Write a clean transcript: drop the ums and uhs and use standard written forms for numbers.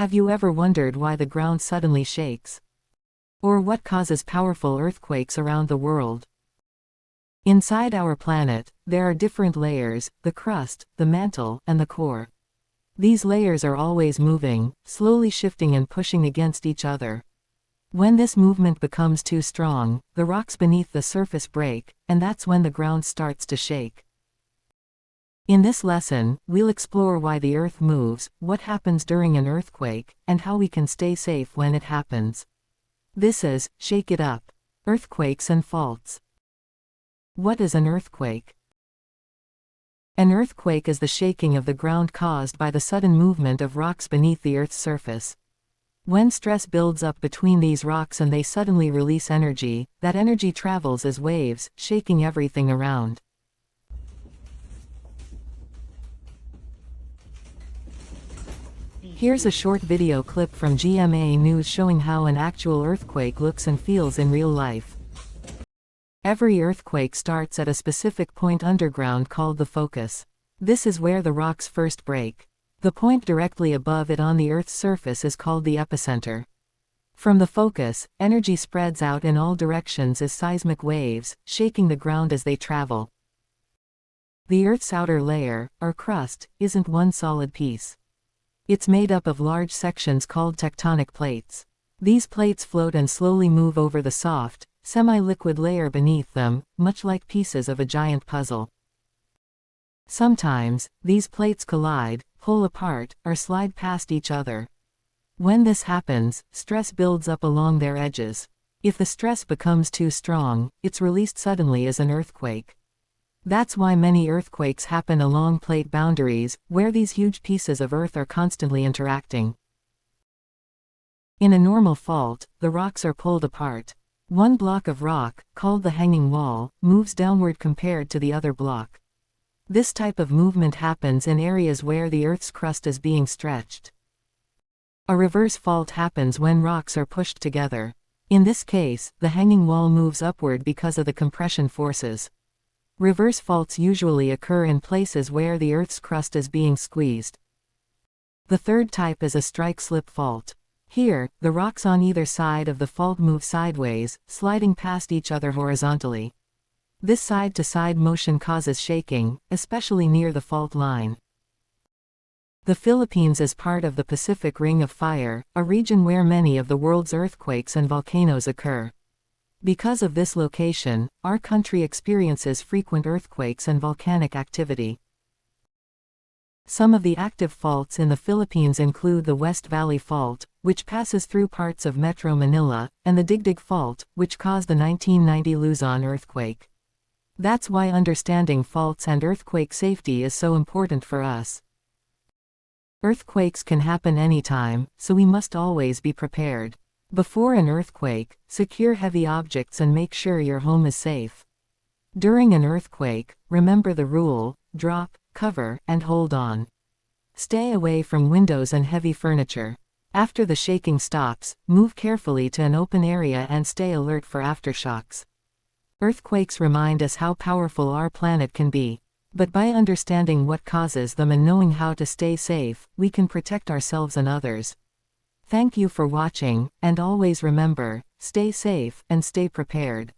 Have you ever wondered why the ground suddenly shakes? Or what causes powerful earthquakes around the world? Inside our planet, there are different layers: the crust, the mantle, and the core. These layers are always moving, slowly shifting and pushing against each other. When this movement becomes too strong, the rocks beneath the surface break, and that's when the ground starts to shake. In this lesson, we'll explore why the Earth moves, what happens during an earthquake, and how we can stay safe when it happens. This is Shake It Up: Earthquakes and Faults. What is an earthquake? An earthquake is the shaking of the ground caused by the sudden movement of rocks beneath the Earth's surface. When stress builds up between these rocks and they suddenly release energy, that energy travels as waves, shaking everything around. Here's a short video clip from GMA News showing how an actual earthquake looks and feels in real life. Every earthquake starts at a specific point underground called the focus. This is where the rocks first break. The point directly above it on the Earth's surface is called the epicenter. From the focus, energy spreads out in all directions as seismic waves, shaking the ground as they travel. The Earth's outer layer, or crust, isn't one solid piece. It's made up of large sections called tectonic plates. These plates float and slowly move over the soft, semi-liquid layer beneath them, much like pieces of a giant puzzle. Sometimes, these plates collide, pull apart, or slide past each other. When this happens, stress builds up along their edges. If the stress becomes too strong, it's released suddenly as an earthquake. That's why many earthquakes happen along plate boundaries, where these huge pieces of Earth are constantly interacting. In a normal fault, the rocks are pulled apart. One block of rock, called the hanging wall, moves downward compared to the other block. This type of movement happens in areas where the Earth's crust is being stretched. A reverse fault happens when rocks are pushed together. In this case, the hanging wall moves upward because of the compression forces. Reverse faults usually occur in places where the Earth's crust is being squeezed. The third type is a strike-slip fault. Here, the rocks on either side of the fault move sideways, sliding past each other horizontally. This side-to-side motion causes shaking, especially near the fault line. The Philippines is part of the Pacific Ring of Fire, a region where many of the world's earthquakes and volcanoes occur. Because of this location, our country experiences frequent earthquakes and volcanic activity. Some of the active faults in the Philippines include the West Valley Fault, which passes through parts of Metro Manila, and the Digdig Fault, which caused the 1990 Luzon earthquake. That's why understanding faults and earthquake safety is so important for us. Earthquakes can happen anytime, so we must always be prepared. Before an earthquake, secure heavy objects and make sure your home is safe. During an earthquake, remember the rule: drop, cover, and hold on. Stay away from windows and heavy furniture. After the shaking stops, move carefully to an open area and stay alert for aftershocks. Earthquakes remind us how powerful our planet can be. But by understanding what causes them and knowing how to stay safe, we can protect ourselves and others. Thank you for watching, and always remember, stay safe and stay prepared.